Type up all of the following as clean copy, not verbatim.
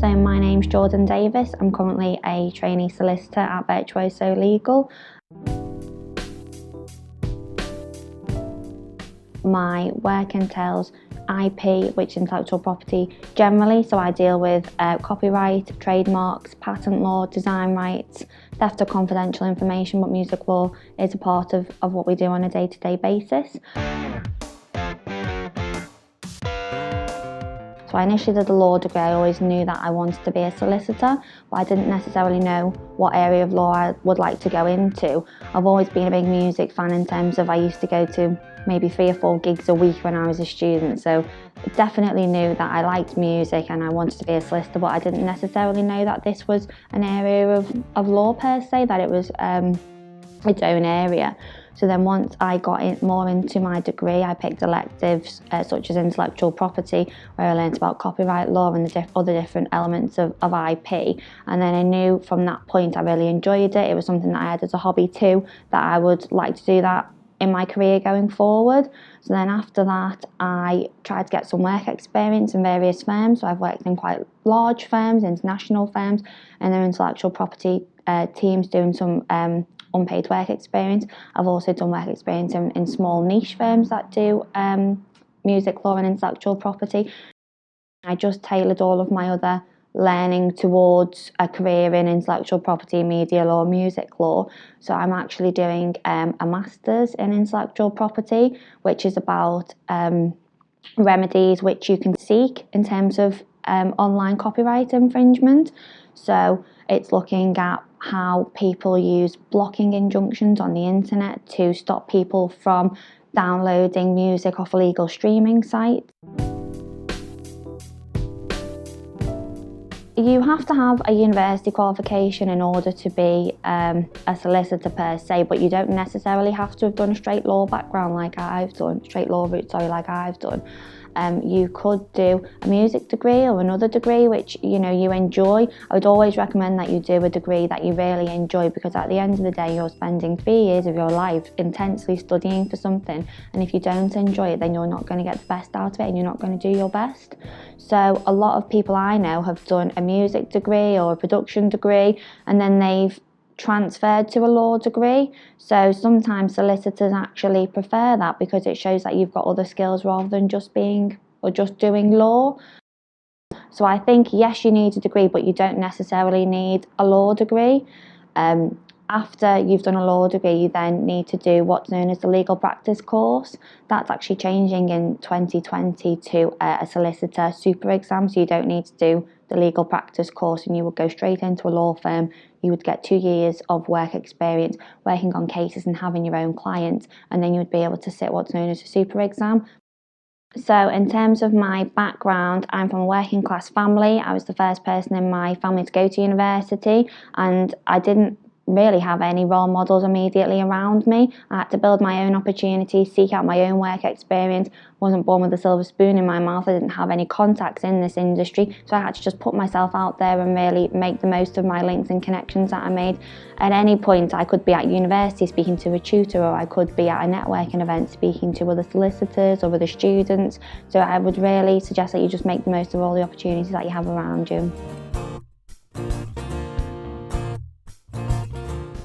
So my name's Davies. I'm currently a trainee solicitor at Viruoso Legal. My work entails IP, which is intellectual property generally, so I deal with copyright, trademarks, patent law, design rights, theft of confidential information, but music law is a part of what we do on a day-to-day basis. So I initially did a law degree. I always knew that I wanted to be a solicitor, but I didn't necessarily know what area of law I would like to go into. I've always been a big music fan in terms of I used to go to maybe 3 or 4 gigs a week when I was a student, so definitely knew that I liked music and I wanted to be a solicitor, but I didn't necessarily know that this was an area of law per se, that it was its own area. So then once I got more into my degree, I picked electives such as intellectual property, where I learned about copyright law and the other different elements of IP. And then I knew from that point I really enjoyed it. It was something that I had as a hobby too, that I would like to do that in my career going forward. So then after that, I tried to get some work experience in various firms. So I've worked in quite large firms, international firms, and their intellectual property teams doing some unpaid work experience. I've also done work experience in small niche firms that do music law and intellectual property. I just tailored all of my other learning towards a career in intellectual property, media law, music law. So I'm actually doing a master's in intellectual property, which is about remedies which you can seek in terms of online copyright infringement. So it's looking at how people use blocking injunctions on the internet to stop people from downloading music off illegal streaming sites. You have to have a university qualification in order to be a solicitor per se, but you don't necessarily have to have done a straight law background like I've done, straight law route, like I've done. You could do a music degree or another degree which you enjoy. I would always recommend that you do a degree that you really enjoy, because at the end of the day you're spending 3 years of your life intensely studying for something, and if you don't enjoy it then you're not going to get the best out of it and you're not going to do your best. So a lot of people I know have done a music degree or a production degree and then they've transferred to a law degree. So sometimes solicitors actually prefer that because it shows that you've got other skills rather than just doing law. So I think yes, you need a degree, but you don't necessarily need a law degree. After you've done a law degree, you then need to do what's known as the legal practice course. That's actually changing in 2020 to a solicitor super exam, so you don't need to do the legal practice course and you would go straight into a law firm. You would get 2 years of work experience working on cases and having your own clients, and then you would be able to sit what's known as a super exam. So in terms of my background, I'm from a working class family. I was the first person in my family to go to university, and I didn't really have any role models immediately around me. I had to build my own opportunities, seek out my own work experience. Wasn't born with a silver spoon in my mouth. I didn't have any contacts in this industry, so I had to just put myself out there and really make the most of my links and connections that I made. At any point I could be at university speaking to a tutor, or I could be at a networking event speaking to other solicitors or other students. So I would really suggest that you just make the most of all the opportunities that you have around you.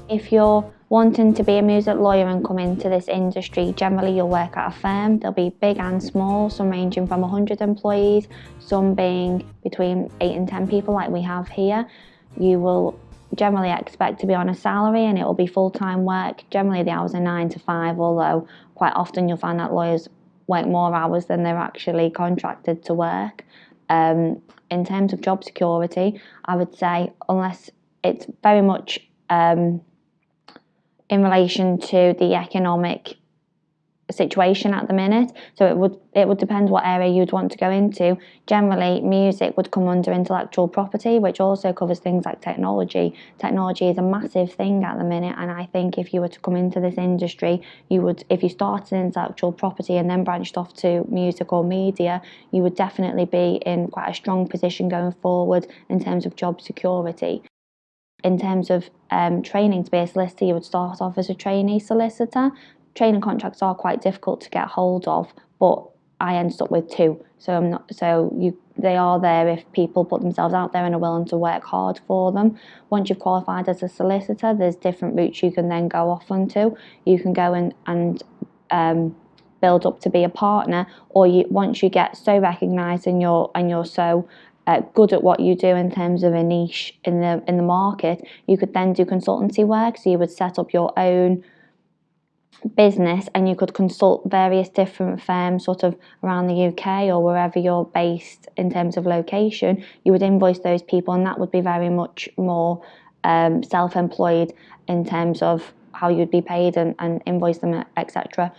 If you're wanting to be a music lawyer and come into this industry, generally you'll work at a firm. They'll be big and small, some ranging from 100 employees, some being between 8 and 10 people like we have here. You will generally expect to be on a salary and it will be full-time work. Generally the hours are 9 to 5, although quite often you'll find that lawyers work more hours than they're actually contracted to work. In terms of job security, I would say unless it's very much in relation to the economic situation at the minute. So it would depend what area you'd want to go into. Generally, music would come under intellectual property, which also covers things like technology. Technology is a massive thing at the minute, and I think if you were to come into this industry, if you started in intellectual property and then branched off to music or media, you would definitely be in quite a strong position going forward in terms of job security. In terms of training to be a solicitor, you would start off as a trainee solicitor. Training contracts are quite difficult to get hold of, but I ended up with 2. So they are there if people put themselves out there and are willing to work hard for them. Once you've qualified as a solicitor, there's different routes you can then go off onto. You can go and build up to be a partner, or once you get so recognised and you're so good at what you do in terms of a niche in the market, you could then do consultancy work. So you would set up your own business and you could consult various different firms sort of around the UK or wherever you're based in terms of location. You would invoice those people, and that would be very much more self-employed in terms of how you'd be paid and invoice them, etc.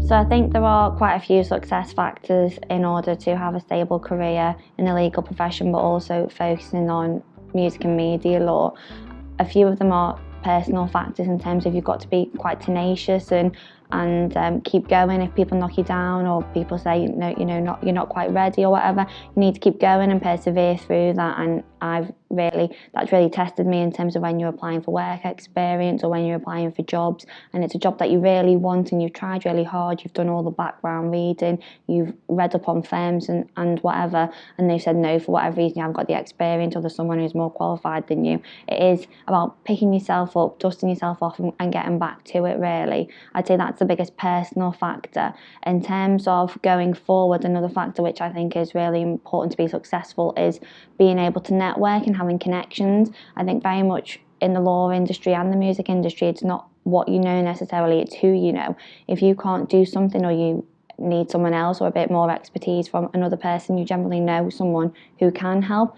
So I think there are quite a few success factors in order to have a stable career in the legal profession, but also focusing on music and media law. A few of them are personal factors in terms of you've got to be quite tenacious and keep going. If people knock you down or people say no, you're not quite ready or whatever, you need to keep going and persevere through that. And that's really tested me in terms of when you're applying for work experience or when you're applying for jobs and it's a job that you really want and you've tried really hard, you've done all the background reading, you've read up on firms and whatever, and they've said no for whatever reason, you haven't got the experience or there's someone who's more qualified than you. It is about picking yourself up, dusting yourself off and getting back to it, really. I'd say that's the biggest personal factor. In terms of going forward, another factor which I think is really important to be successful is being able to network and having connections. I think very much in the law industry and the music industry, it's not what you know necessarily, it's who you know. If you can't do something or you need someone else or a bit more expertise from another person, you generally know someone who can help.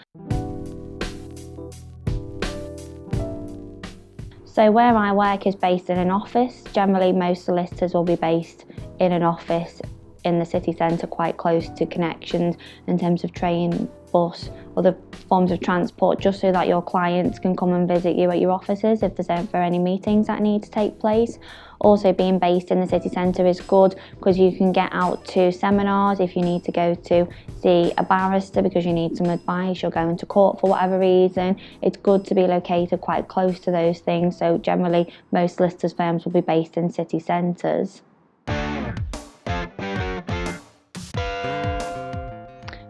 So where I work is based in an office. Generally, most solicitors will be based in an office in the city centre, quite close to connections in terms of train, bus, other forms of transport, just so that your clients can come and visit you at your offices if there's ever any meetings that need to take place. Also, being based in the city centre is good because you can get out to seminars if you need to go to see a barrister because you need some advice, you're going to court for whatever reason. It's good to be located quite close to those things. So generally, most solicitors' firms will be based in city centres.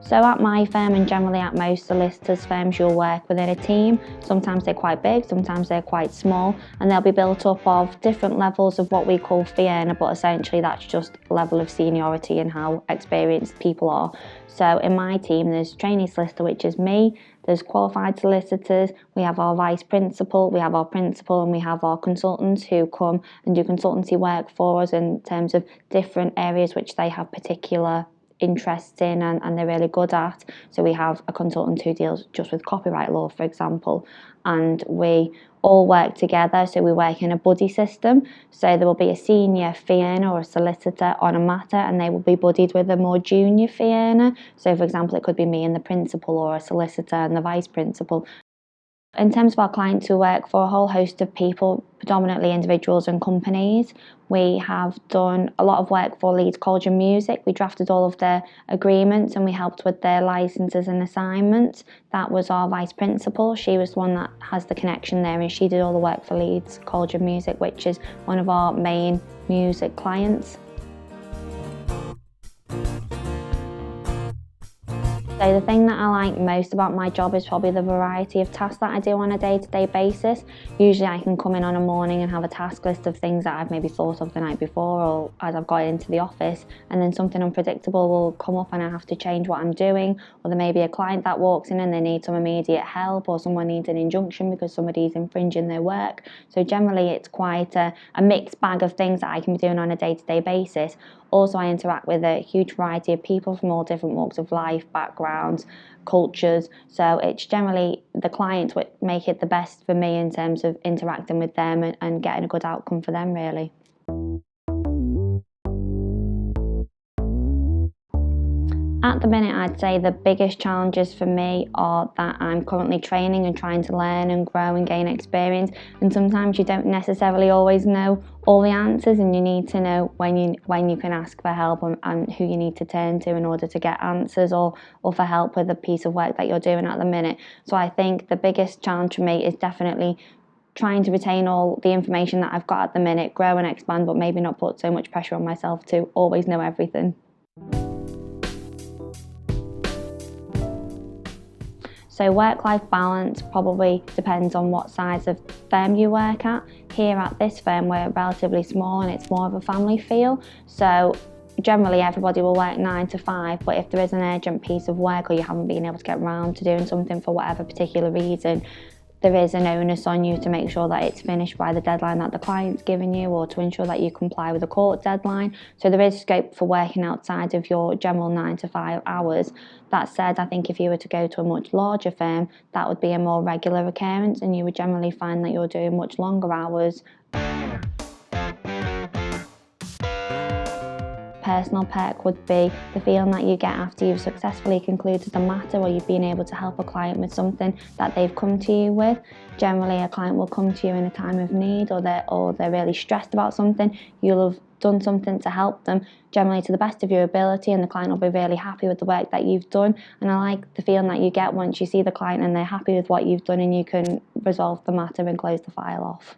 So at my firm and generally at most solicitors' firms, you'll work within a team. Sometimes they're quite big, sometimes they're quite small, and they'll be built up of different levels of what we call fee earner, but essentially that's just level of seniority and how experienced people are. So in my team, there's trainee solicitor, which is me, there's qualified solicitors, we have our vice principal, we have our principal, and we have our consultants who come and do consultancy work for us in terms of different areas which they have particular interests in and they're really good at. So we have a consultant who deals just with copyright law, for example, and we all work together. So we work in a buddy system. So there will be a senior fee earner or a solicitor on a matter, and they will be buddied with a more junior fee earner. So for example, it could be me and the principal, or a solicitor and the vice principal. In terms of our clients, who work for a whole host of people, predominantly individuals and companies. We have done a lot of work for Leeds Music. We drafted all of their agreements and we helped with their licenses and assignments. That was our vice principal. She was the one that has the connection there, and she did all the work for Leeds Music, which is one of our main music clients. So the thing that I like most about my job is probably the variety of tasks that I do on a day-to-day basis. Usually I can come in on a morning and have a task list of things that I've maybe thought of the night before or as I've got into the office, and then something unpredictable will come up and I have to change what I'm doing, or there may be a client that walks in and they need some immediate help, or someone needs an injunction because somebody's infringing their work. So generally it's quite a mixed bag of things that I can be doing on a day-to-day basis. Also, I interact with a huge variety of people from all different walks of life, backgrounds, cultures. So it's generally the clients which make it the best for me in terms of interacting with them and getting a good outcome for them, really. At the minute, I'd say the biggest challenges for me are that I'm currently training and trying to learn and grow and gain experience, and sometimes you don't necessarily always know all the answers, and you need to know when you can ask for help and who you need to turn to in order to get answers or for help with a piece of work that you're doing at the minute. So I think the biggest challenge for me is definitely trying to retain all the information that I've got at the minute, grow and expand, but maybe not put so much pressure on myself to always know everything. So work-life balance probably depends on what size of firm you work at. Here at this firm, we're relatively small and it's more of a family feel. So generally everybody will work 9 to 5, but if there is an urgent piece of work or you haven't been able to get around to doing something for whatever particular reason, there is an onus on you to make sure that it's finished by the deadline that the client's given you, or to ensure that you comply with a court deadline. So there is scope for working outside of your general 9 to 5 hours. That said, I think if you were to go to a much larger firm, that would be a more regular occurrence and you would generally find that you're doing much longer hours. Personal perk would be the feeling that you get after you've successfully concluded a matter, or you've been able to help a client with something that they've come to you with. Generally, a client will come to you in a time of need, or they're really stressed about something. You'll have done something to help them, generally to the best of your ability, and the client will be really happy with the work that you've done. And I like the feeling that you get once you see the client and they're happy with what you've done and you can resolve the matter and close the file off.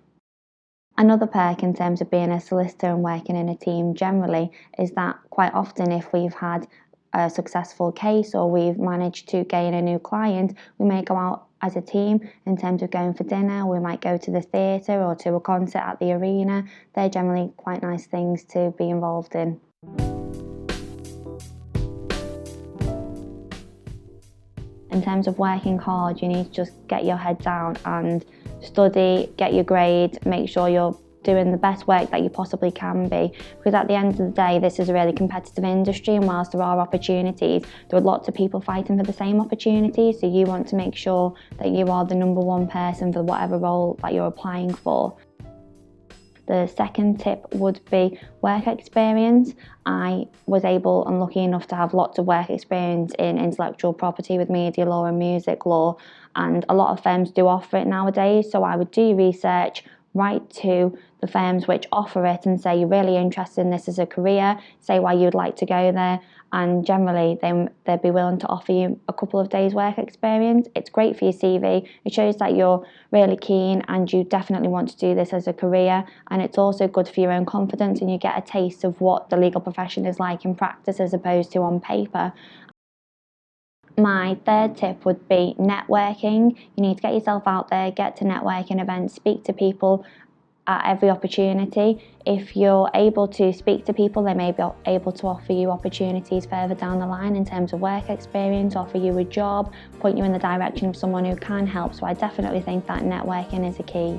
Another perk in terms of being a solicitor and working in a team generally is that quite often if we've had a successful case or we've managed to gain a new client, we may go out as a team in terms of going for dinner, we might go to the theatre or to a concert at the arena. They're generally quite nice things to be involved in. In terms of working hard, you need to just get your head down and study, get your grade, make sure you're doing the best work that you possibly can be, because at the end of the day this is a really competitive industry, and whilst there are opportunities, there are lots of people fighting for the same opportunities, so you want to make sure that you are the number one person for whatever role that you're applying for. The second tip would be work experience. I was able and lucky enough to have lots of work experience in intellectual property with media law and music law, and a lot of firms do offer it nowadays, so I would do research, write to the firms which offer it and say you're really interested in this as a career, say why you'd like to go there, and generally they'd be willing to offer you a couple of days work experience. It's great for your CV, it shows that you're really keen and you definitely want to do this as a career, and it's also good for your own confidence and you get a taste of what the legal profession is like in practice as opposed to on paper. My third tip would be networking. You need to get yourself out there, get to networking events, speak to people at every opportunity. If you're able to speak to people, they may be able to offer you opportunities further down the line in terms of work experience, offer you a job, point you in the direction of someone who can help. So I definitely think that networking is a key.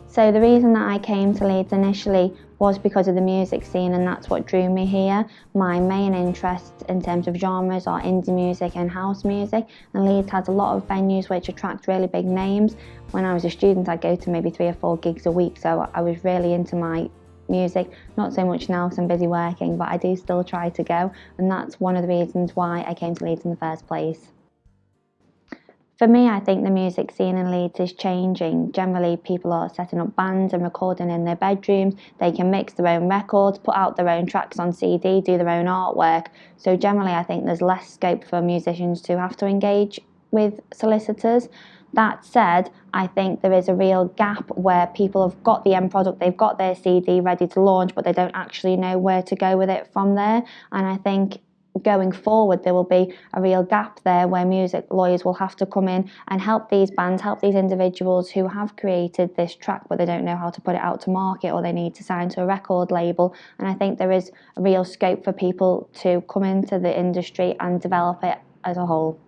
So the reason that I came to Leeds initially was because of the music scene, and that's what drew me here. My main interests in terms of genres are indie music and house music, and Leeds has a lot of venues which attract really big names. When I was a student, I'd go to maybe 3 or 4 gigs a week, so I was really into my music. Not so much now because I'm busy working, but I do still try to go, and that's one of the reasons why I came to Leeds in the first place. For me, I think the music scene in Leeds is changing. Generally, people are setting up bands and recording in their bedrooms. They can mix their own records, put out their own tracks on CD, do their own artwork. So generally, I think there's less scope for musicians to have to engage with solicitors. That said, I think there is a real gap where people have got the end product, they've got their CD ready to launch, but they don't actually know where to go with it from there. And I think going forward there will be a real gap there where music lawyers will have to come in and help these bands, help these individuals who have created this track but they don't know how to put it out to market, or they need to sign to a record label. And I think there is a real scope for people to come into the industry and develop it as a whole.